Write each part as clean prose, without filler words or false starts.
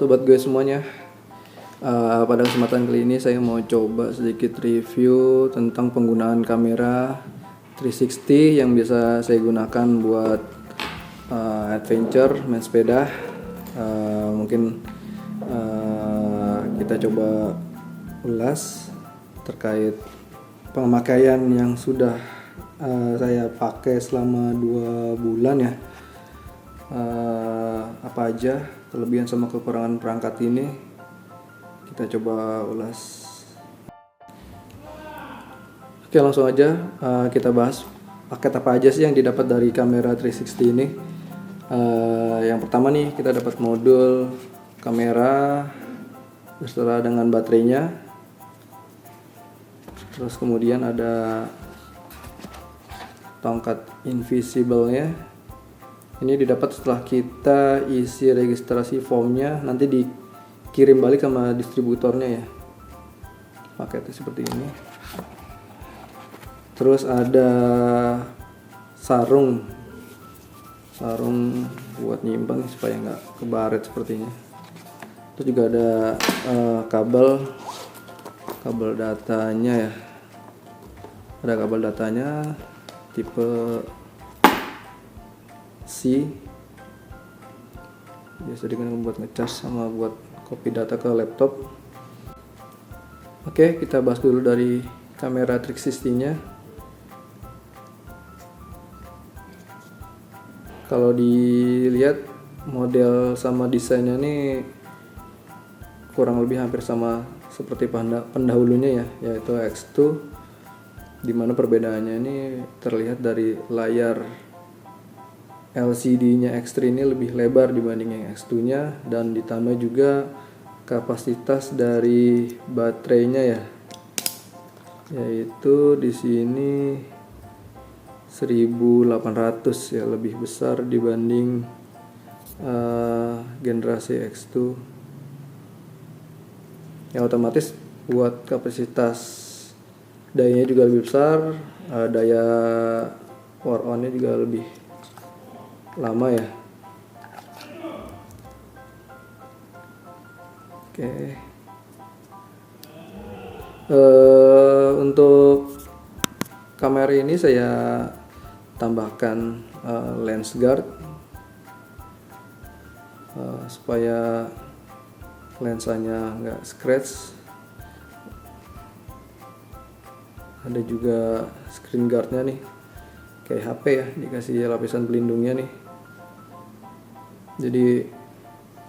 sobat gue semuanya. Pada kesempatan kali ini saya mau coba sedikit review tentang penggunaan kamera 360 yang biasa saya gunakan buat adventure, main sepeda. Mungkin kita coba ulas terkait pemakaian yang sudah saya pakai selama 2 bulan ya. Apa aja kelebihan sama kekurangan perangkat ini, kita coba ulas. Oke, langsung aja kita bahas paket apa aja sih yang didapat dari kamera 360 ini. Yang pertama nih, kita dapat modul kamera beserta dengan baterainya. Terus kemudian ada tongkat invisible-nya. Ini didapat setelah kita isi registrasi formnya, nanti dikirim balik sama distributornya ya. Paketnya seperti ini. Terus ada sarung buat nyimpang supaya nggak kebaret sepertinya. Terus juga ada kabel datanya ya. Ada kabel datanya tipe C, biasa digunakan buat ngecas sama buat copy data ke laptop. Oke, kita bahas dulu dari kamera 360 nya. Kalau dilihat model sama desainnya nih kurang lebih hampir sama seperti pendahulunya ya, yaitu X2, dimana perbedaannya ini terlihat dari layar LCD-nya X3 ini lebih lebar dibanding yang X2-nya, dan ditambah juga kapasitas dari baterainya ya, yaitu di sini 1800 ya, lebih besar dibanding generasi X2. Ya otomatis buat kapasitas dayanya juga lebih besar, daya power on-nya juga lebih lama ya. Oke. Untuk kamera ini saya tambahkan lens guard supaya lensanya nggak scratch. Ada juga screen guardnya nih, kayak HP ya, dikasih lapisan pelindungnya nih. Jadi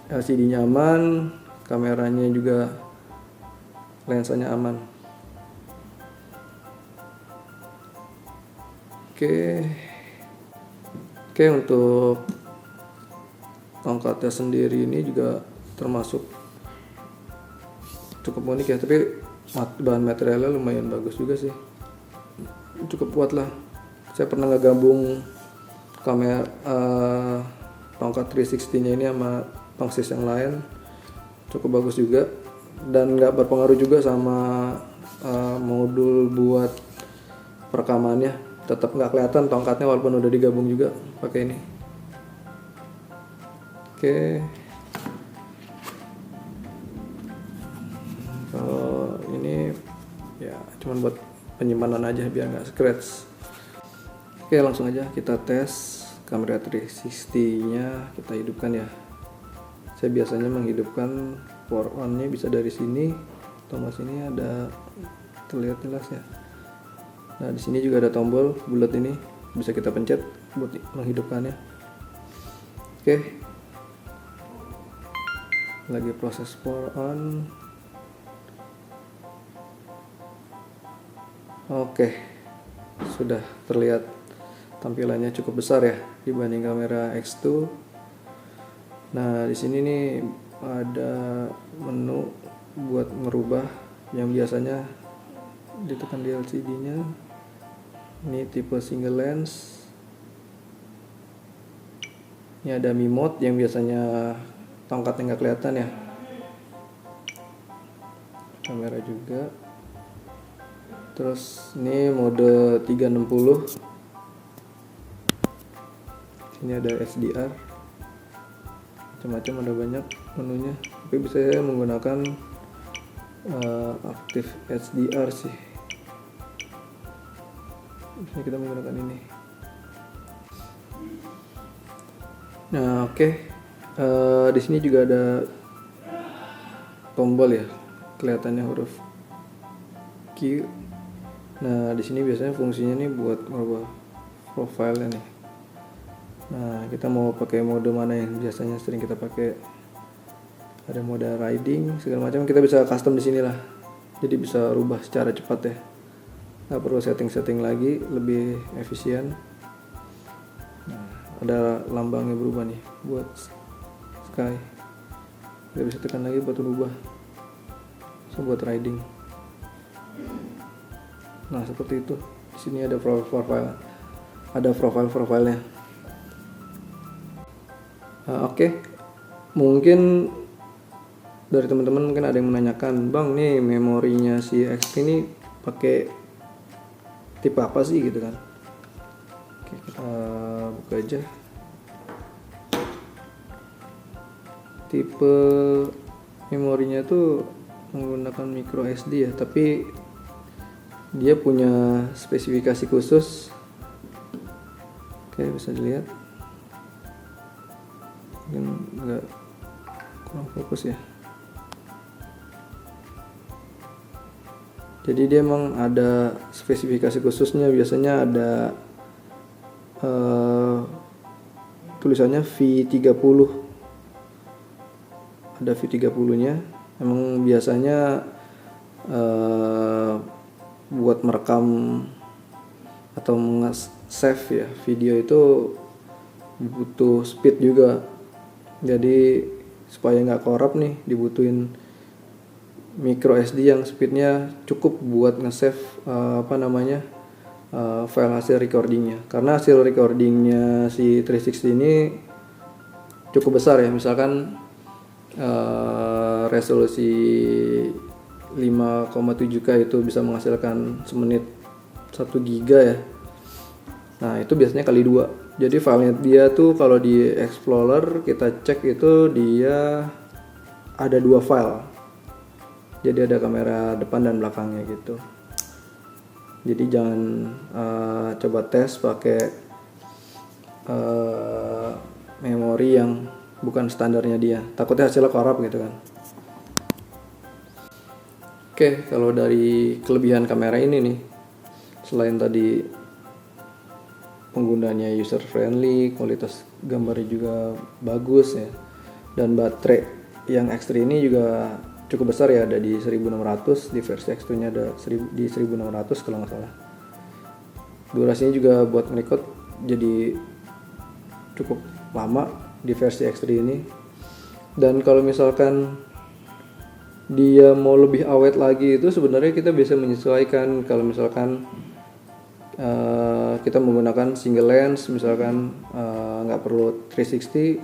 LCD-nya aman, kameranya juga lensanya aman. Oke, untuk tongkatnya sendiri ini juga termasuk cukup unik ya, tapi bahan materialnya lumayan bagus juga sih, cukup kuat lah. Saya pernah ngegabung kamera tongkat 360 nya ini sama tongsis yang lain, cukup bagus juga, dan nggak berpengaruh juga sama modul buat perekamannya. Tetap nggak kelihatan tongkatnya walaupun udah digabung juga pakai ini. Oke, kalau ini ya cuman buat penyimpanan aja biar nggak scratch. Oke, langsung aja kita tes kamera 360-nya, kita hidupkan ya. Saya biasanya menghidupkan power on-nya bisa dari sini. Tombol sini ada, terlihat jelas ya. Nah, di sini juga ada tombol bulat ini, bisa kita pencet buat menghidupkannya. Oke. Lagi proses power on. Oke. Sudah terlihat tampilannya cukup besar ya dibanding kamera X2. Nah, di sini nih ada menu buat ngerubah yang biasanya ditekan di LCD-nya. Ini tipe single lens. Ini ada Mi Mode yang biasanya tongkatnya nggak kelihatan ya. Kamera juga. Terus ini mode 360. Ini ada SDR, macam-macam, ada banyak. menunya, tapi bisa saya menggunakan Active HDR sih. Biasanya kita menggunakan ini. Nah, oke. Di sini juga ada tombol ya, kelihatannya huruf Q. Nah, di sini biasanya fungsinya nih buat merubah profilnya nih. Nah, kita mau pakai mode mana yang biasanya sering kita pakai? Ada mode riding segala macam, kita bisa custom di sini lah. Jadi bisa rubah secara cepat ya. Nggak perlu setting lagi, lebih efisien. Nah, ada lambangnya berubah nih buat sky. Kita bisa tekan lagi buat berubah. So, buat riding. Nah, seperti itu. Di sini ada profile. Ada profilnya. Oke. Mungkin dari teman-teman mungkin ada yang menanyakan, "Bang, nih memorinya si XP ini pakai tipe apa sih?" gitu kan. Oke, kita buka aja. Tipe memorinya tuh menggunakan micro SD ya, tapi dia punya spesifikasi khusus. Oke, bisa dilihat. Mungkin agak kurang fokus ya. Jadi dia emang ada spesifikasi khususnya, biasanya ada tulisannya V30. Ada V30 nya. Emang biasanya buat merekam atau nge-save ya video itu butuh speed juga. Jadi supaya nggak korup nih, dibutuhin micro SD yang speednya cukup buat nge-save file hasil recordingnya. Karena hasil recordingnya si 360 ini cukup besar ya, misalkan resolusi 5,7K itu bisa menghasilkan semenit 1 giga ya. Nah, itu biasanya kali 2. Jadi filenya dia tuh kalau di Explorer kita cek itu dia ada 2 file. Jadi ada kamera depan dan belakangnya gitu. Jadi jangan coba tes pakai memori yang bukan standarnya dia. Takutnya hasilnya korup gitu kan. Oke, kalau dari kelebihan kamera ini nih, selain tadi penggunanya user friendly, kualitas gambarnya juga bagus ya, dan baterai yang X3 ini juga cukup besar ya, ada di 1600, di versi X2 nya ada di 1600 kalau nggak salah. Durasinya juga buat nge-record jadi cukup lama di versi X3 ini. Dan kalau misalkan dia mau lebih awet lagi itu sebenarnya kita bisa menyesuaikan. Kalau misalkan kita menggunakan single lens, misalkan nggak perlu 360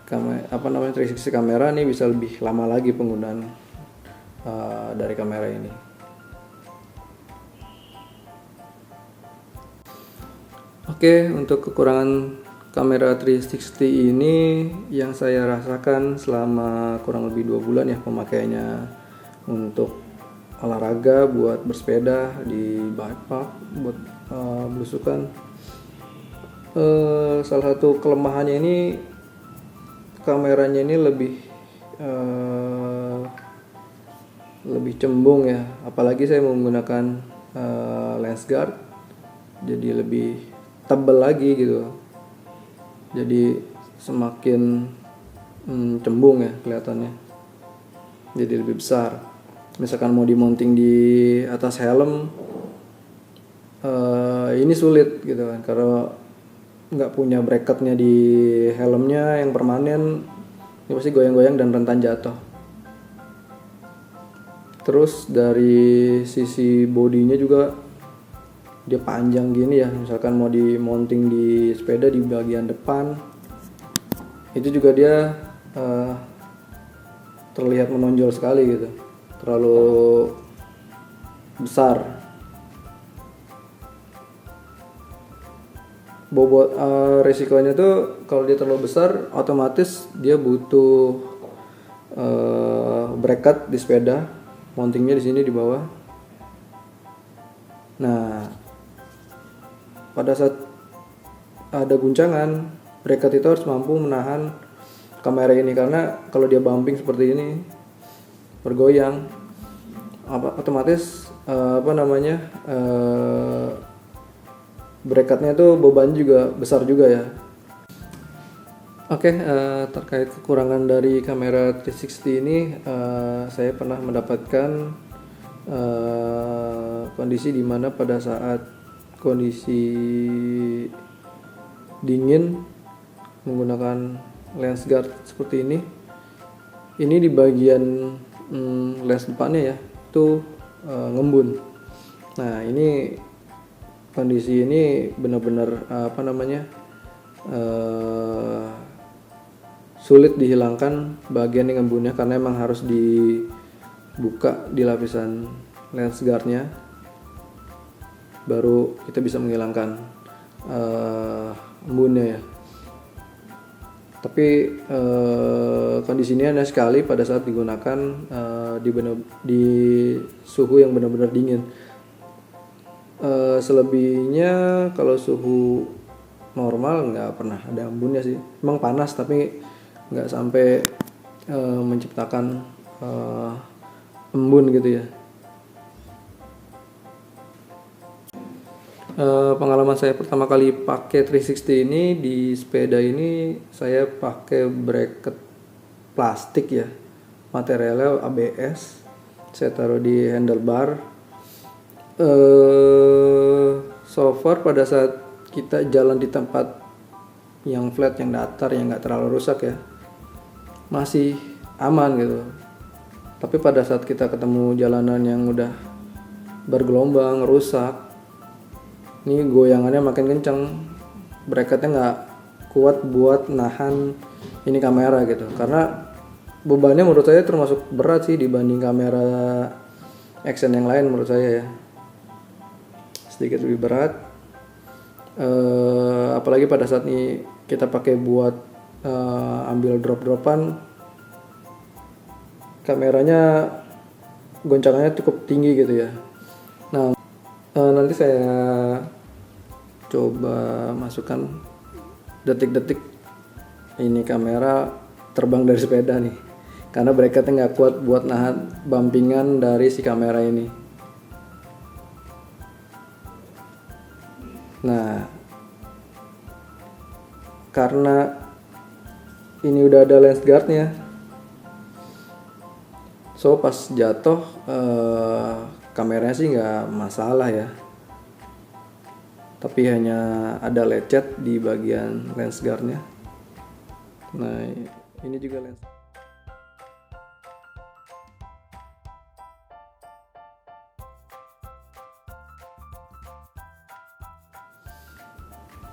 360 kamera nih, bisa lebih lama lagi penggunaan dari kamera ini. Oke, untuk kekurangan kamera 360 ini yang saya rasakan selama kurang lebih 2 bulan ya pemakaiannya untuk olahraga, buat bersepeda di bike park, buat belusukan. Salah satu kelemahannya ini, kameranya ini lebih cembung ya, apalagi saya menggunakan lens guard, jadi lebih tebal lagi gitu. Jadi semakin cembung ya kelihatannya, jadi lebih besar. Misalkan mau dimonting di atas helm, ini sulit gitu kan, karena nggak punya bracketnya di helmnya yang permanen, ini pasti goyang-goyang dan rentan jatuh. Terus dari sisi bodinya juga dia panjang gini ya, misalkan mau dimonting di sepeda di bagian depan, itu juga dia terlihat menonjol sekali gitu, terlalu besar. resikonya tuh kalau dia terlalu besar otomatis dia butuh bracket di sepeda, mountingnya di sini di bawah. Nah, pada saat ada guncangan, bracket itu harus mampu menahan kamera ini, karena kalau dia bumping seperti ini, bergoyang, otomatis bracketnya itu beban juga besar juga ya. Oke, terkait kekurangan dari kamera 360 ini, saya pernah mendapatkan kondisi dimana pada saat kondisi dingin menggunakan lens guard seperti ini di bagian lens depannya ya itu ngembun. Nah, ini kondisi ini benar-benar sulit dihilangkan bagian yang ngembunnya, karena emang harus dibuka di lapisan lens guardnya baru kita bisa menghilangkan embunnya ya. Tapi kondisi ini aneh sekali pada saat digunakan di suhu yang benar-benar dingin. Selebihnya kalau suhu normal nggak pernah ada embunnya sih. Emang panas tapi nggak sampai menciptakan embun gitu ya. Pengalaman saya pertama kali pakai 360 ini di sepeda ini, saya pakai bracket plastik ya, materialnya ABS, saya taruh di handlebar. So far pada saat kita jalan di tempat yang flat, yang datar, yang nggak terlalu rusak ya, masih aman gitu. Tapi pada saat kita ketemu jalanan yang udah bergelombang, rusak, ini goyangannya makin kencang, bracketnya nggak kuat buat nahan ini kamera gitu. Karena bebannya menurut saya termasuk berat sih dibanding kamera action yang lain menurut saya ya, sedikit lebih berat. Apalagi pada saat ini kita pakai buat ambil drop-dropan, kameranya goncangannya cukup tinggi gitu ya. Nah, nanti saya coba masukkan detik-detik ini kamera terbang dari sepeda nih, karena bracketnya nggak kuat buat nahan bumpingan dari si kamera ini. Nah, karena ini udah ada lens guardnya, so pas jatuh kameranya sih nggak masalah ya, tapi hanya ada lecet di bagian lens guardnya. Nah, ini juga lens.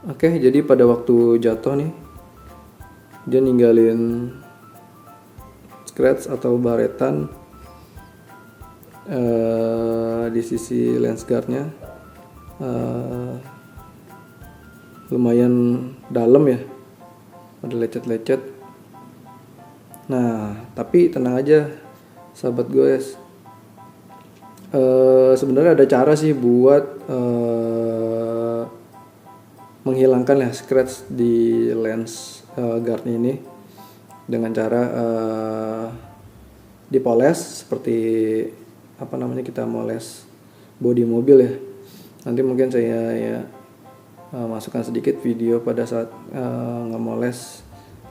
Oke, jadi pada waktu jatuh nih, dia ninggalin scratch atau baretan di sisi lens guardnya, lumayan dalam ya, ada lecet-lecet. Nah, tapi tenang aja sahabat guys, sebenarnya ada cara sih buat menghilangkan ya scratch di lens guard ini dengan cara dipoles seperti kita moles bodi mobil ya. Nanti mungkin saya masukkan sedikit video pada saat ngemoles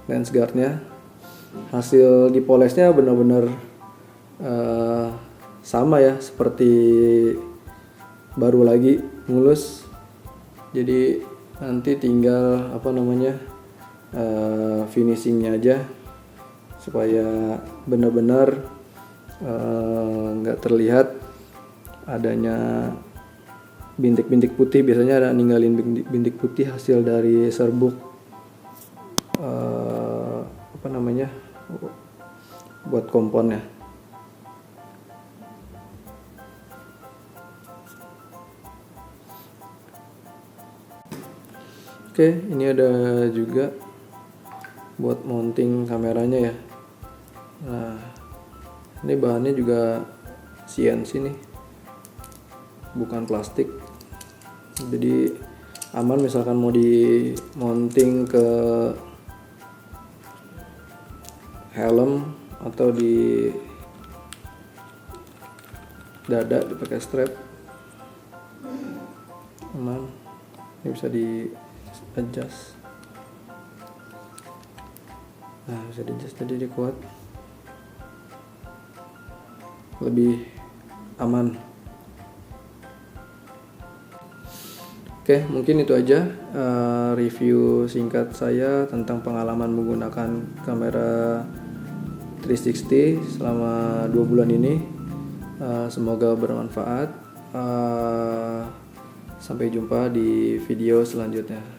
lens guardnya. Hasil dipolesnya benar-benar sama ya, seperti baru lagi, mulus. Jadi nanti tinggal finishingnya aja supaya benar-benar nggak terlihat adanya bintik-bintik putih. Biasanya ada ninggalin bintik putih hasil dari serbuk buat komponnya. Oke, ini ada juga buat mounting kameranya ya. Nah, ini bahannya juga CNC nih, bukan plastik. Jadi aman misalkan mau di mounting ke helm atau di dada dipakai strap, aman. Ini bisa di adjust. Nah, bisa di adjust jadi dia kuat, lebih aman. Oke, mungkin itu aja review singkat saya tentang pengalaman menggunakan kamera 360 selama 2 bulan ini. Semoga bermanfaat. Sampai jumpa di video selanjutnya.